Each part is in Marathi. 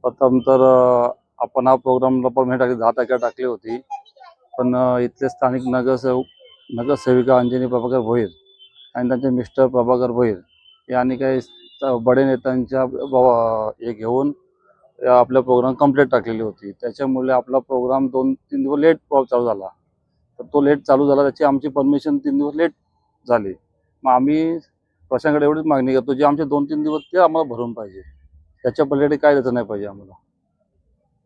प्रथम तर आपण हा प्रोग्रामला परमिट टाकली 10 तारखेला टाकली होती. पण इथले स्थानिक नगरसेविका अंजनी प्रभाकर भोईर आणि त्यांचे मिस्टर प्रभाकर भोईर यांनी काही बडे नेत्यांच्या हे घेऊन आपला प्रोग्राम कंप्लीट टाकलेली होती. त्याच्यामुळे आपला प्रोग्राम 2-3 दिवस लेट चालू झाला. तर तो लेट चालू झाला, त्याची आमची परमिशन 3 दिवस लेट झाली. मग आम्ही प्रशासनाकडे एवढीच मागणी करतो, जे आमचे 2-3 दिवस ते आम्हाला भरून पाहिजे. त्याच्या पलीकडे काय द्यायचं नाही पाहिजे आम्हाला.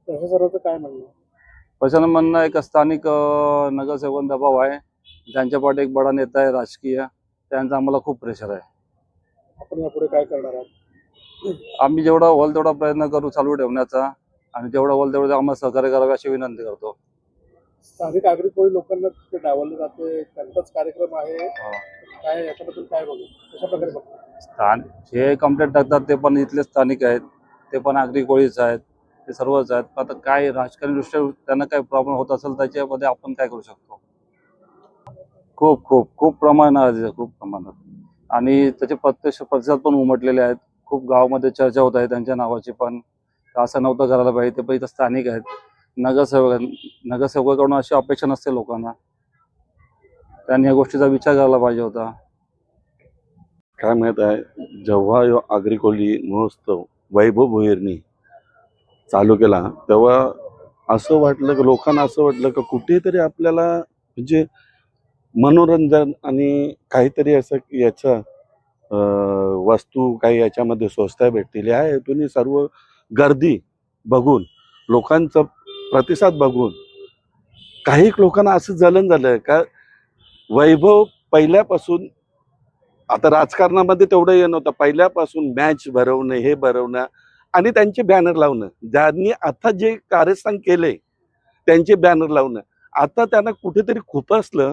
तसं सर्वचं काय म्हणणं? प्रशासन म्हणणं आहे का स्थानिक नगरसेवकांचा दबाव आहे, त्यांच्या पाठी एक बडा नेता आहे राजकीय, त्यांचा आम्हाला खूप प्रेशर आहे. आपण यापुढे काय करणार आहात? आम्ही जेवढा होईल तेवढा प्रयत्न करू चालू ठेवण्याचा, आणि जेवढा होईल तेवढं आम्हाला सहकार्य करावे अशी विनंती करतो. स्थानिक नागरिक लोकांना ते डावललं जाते, त्यांचाच कार्यक्रम आहे काय, याच्याबद्दल काय बोलू, कशा प्रकारे बघतो? जे कंप्लेंट टाकतात ते पण इथले स्थानिक आहेत, ते पण आगरी कोळीच आहेत, ते सर्वच आहेत. आता काय राजकारणी दृष्ट्या त्यांना काय प्रॉब्लेम होत असेल त्याच्यामध्ये आपण काय करू शकतो. खूप खूप खूप प्रमाणात, खूप प्रमाणात, आणि त्याचे प्रत्यक्ष प्रतिसाद पण उमटलेले आहेत. खूप गावामध्ये चर्चा होत आहे त्यांच्या नावाची, पण असं नव्हतं करायला पाहिजे. ते पण इथं स्थानिक आहेत. नगरसेवकाकडून अशी अपेक्षा नसते लोकांना. त्यांनी या गोष्टीचा विचार करायला पाहिजे होता. काय माहित आहे, जेव्हा आगरी कोळी महोत्सव वैभव भोईरनी चालू केला तेव्हा असं वाटलं की लोकांना असं वाटलं की कुठेतरी आपल्याला म्हणजे मनोरंजन आणि काहीतरी असं याचा वस्तू काही याच्यामध्ये स्वस्त भेटतील ह्या हेतून सर्व गर्दी बघून, लोकांचा प्रतिसाद बघून काही लोकांना असं जलन झालं का वैभव पहिल्यापासून, आता राजकारणामध्ये तेवढं हे नव्हतं, पहिल्यापासून मॅच भरवणं, हे भरवणं आणि त्यांचे बॅनर लावणं, ज्यांनी आता जे कारस्थान केले त्यांचे बॅनर लावणं, आता त्यांना कुठेतरी खुपसलं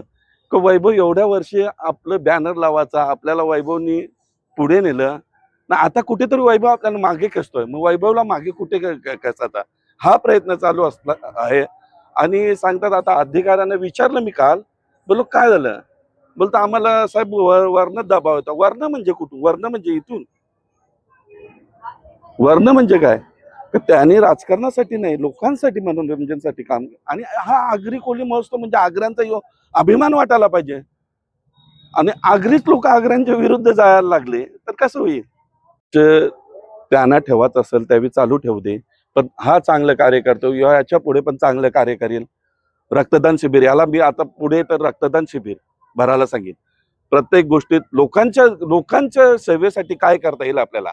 की वैभव एवढ्या वर्षी आपलं बॅनर लावायचा, आपल्याला वैभवनी पुढे नेलं ना, आता कुठेतरी वैभव आपल्याला मागे कसतोय. मग वैभवला मागे कुठे कसायचा हा प्रयत्न चालू असला आहे. आणि सांगतात, आता अधिकाऱ्यांना विचारलं मी काल, बोलो काय झालं, बोलतो आम्हाला साहेब वर्ण दबाव होता. वर्ण म्हणजे कुठून? वर्ण म्हणजे इथून. वर्ण म्हणजे काय, तर त्याने राजकारणासाठी नाही, लोकांसाठी मनोरंजनासाठी काम. आणि हा आगरी कोळी महोत्सव म्हणजे आग्र्यांचा अभिमान वाटायला पाहिजे. आणि आगरीच लोक आग्र्यांच्या विरुद्ध जायला लागले तर कसं होईल. त्यांना ठेवायचं असेल त्यावेळी चालू ठेवू दे, पण हा चांगलं कार्य करतो, याच्या पुढे पण चांगलं कार्य करेल. रक्तदान शिबिर, याला मी आता पुढे तर रक्तदान शिबिर भरायला सांगेन. प्रत्येक गोष्टीत लोकांच्या सेवेसाठी काय करता येईल आपल्याला,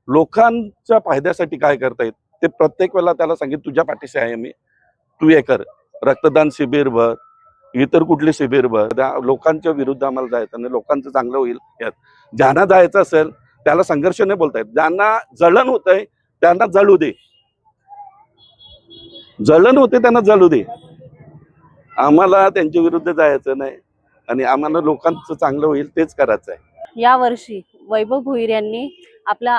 लोकांच्या फायद्यासाठी काय करता येईल ते प्रत्येक वेळेला त्याला सांगेन, तुझ्या पाठीशी आहे मी, तू हे कर. रक्तदान शिबिर भर, इतर कुठले शिबिर भर. लोकांच्या विरुद्ध आम्हाला जायचं आणि लोकांचं चांगलं होईल यात. ज्यांना जायचं असेल त्याला संघर्ष नाही बोलतायत, ज्यांना जळण होतंय त्यांना जळू दे, जळण होते त्यांना जळू दे. आम्हाला त्यांच्या विरुद्ध जायचं नाही आणि आम्हाला लोकांचं चांगलं होईल तेच करायचं आहे. या वर्षी वैभव भोईर यांनी आपल्या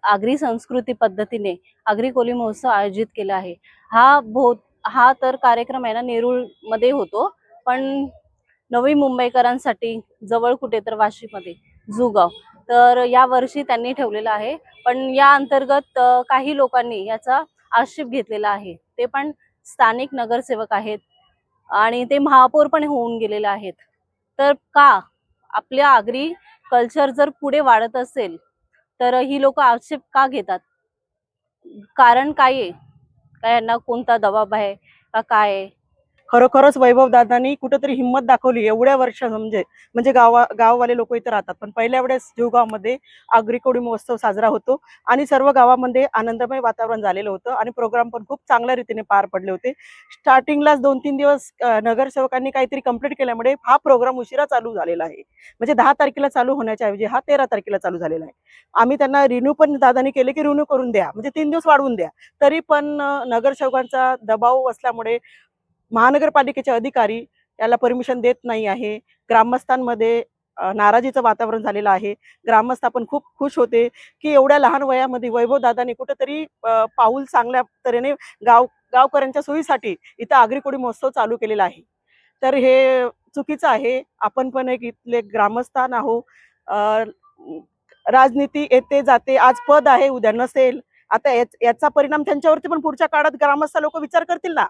आगरी संस्कृती पद्धतीने आगरी कोळी महोत्सव आयोजित केला आहे. हा तर कार्यक्रम आहे ना नेरूळ मध्ये होतो, पण नवी मुंबईकरांसाठी जवळ कुठे तर वाशीमध्ये जुगाव, तर या वर्षी त्यांनी ठेवलेला आहे. पण या अंतर्गत काही लोकांनी याचा आक्षेप घेतलेला आहे, ते पण स्थानिक नगरसेवक आहेत आणि ते महापौर पण होऊन गेलेले आहेत. तर का आपल्या आगरी कल्चर जर पुढे वाढत असेल तर ही लोक आक्षेप का घेतात? कारण काय आहे? काय यांना कोणता दबाव आहे का काय आहे? खरोखरच वैभव दादांनी कुठेतरी हिंमत दाखवली एवढ्या वर्ष, म्हणजे गाववाले लोक इथे राहतात, पण पहिल्या वेळेस जीवगावमध्ये आगरी कोळी महोत्सव साजरा होतो आणि सर्व गावामध्ये आनंदमय वातावरण झालेलं होतं आणि प्रोग्राम पण खूप चांगल्या रीतीने पार पडले होते. स्टार्टिंगलाच 2-3 दिवस नगरसेवकांनी काहीतरी कंप्लीट केल्यामुळे हा प्रोग्राम उशिरा चालू झालेला आहे. म्हणजे 10 तारखेला चालू होण्याच्या ऐवजी हा 13 तारखेला चालू झालेला आहे. आम्ही त्यांना रिन्यू पण दादांनी केले की रिन्यू करून द्या, म्हणजे 3 दिवस वाढवून द्या, तरी पण नगरसेवकांचा दबाव असल्यामुळे महानगरपालिकेचे अधिकारी याला परमिशन देत नाही आहे. ग्रामस्थांमध्ये नाराजीचं वातावरण झालेलं आहे. ग्रामस्थ आपण खूप खुश होते की एवढ्या लहान वयामध्ये वैभव दादांनी कुठेतरी पाऊल चांगल्या तऱ्हेने गावकऱ्यांच्या सोयीसाठी इथं आगरी कोळी महोत्सव चालू केलेला आहे. तर हे चुकीचं आहे. आपण पण एक इथले ग्रामस्थान आहो. राजनीती येते जाते, आज पद आहे उद्या नसेल, आता याचा परिणाम त्यांच्यावरती पण पुढच्या काळात ग्रामस्थ लोक विचार करतील ना.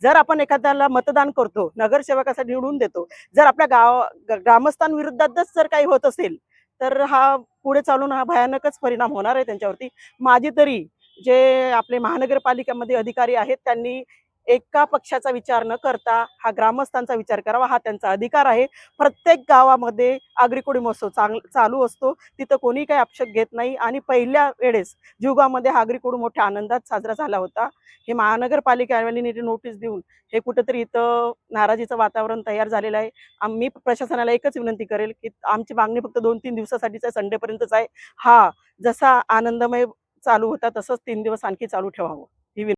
जर आपण एखाद्याला मतदान करतो, नगरसेवकासाठी निवडून देतो, जर आपल्या ग्रामस्थांविरुद्धच जर काही होत असेल तर हा पुढे चालून हा भयानकच परिणाम होणार आहे त्यांच्यावरती. माझी तरी जे आपले महानगरपालिकेमध्ये अधिकारी आहेत त्यांनी एका पक्षाचा विचार न करता हा ग्रामस्थांचा विचार करावा. हा त्यांचा अधिकार आहे. प्रत्येक गावामध्ये आगरी कोळी महोत्सव चालू असतो, तिथं कोणी काही आक्षेप घेत नाही. आणि पहिल्या वेळेस जीवगावमध्ये हा आगरी कोळी मोठ्या आनंदात साजरा झाला होता. हे महानगरपालिकेवाल्यांनी नोटीस देऊन हे कुठेतरी इथं नाराजीचं वातावरण तयार झालेलं आहे. आम्ही प्रशासनाला एकच विनंती करेल की आमची मागणी फक्त 2-3 दिवसासाठीच आहे, संडेपर्यंतच आहे. हा जसा आनंदमय चालू होता तसंच 3 दिवस आणखी चालू ठेवावं.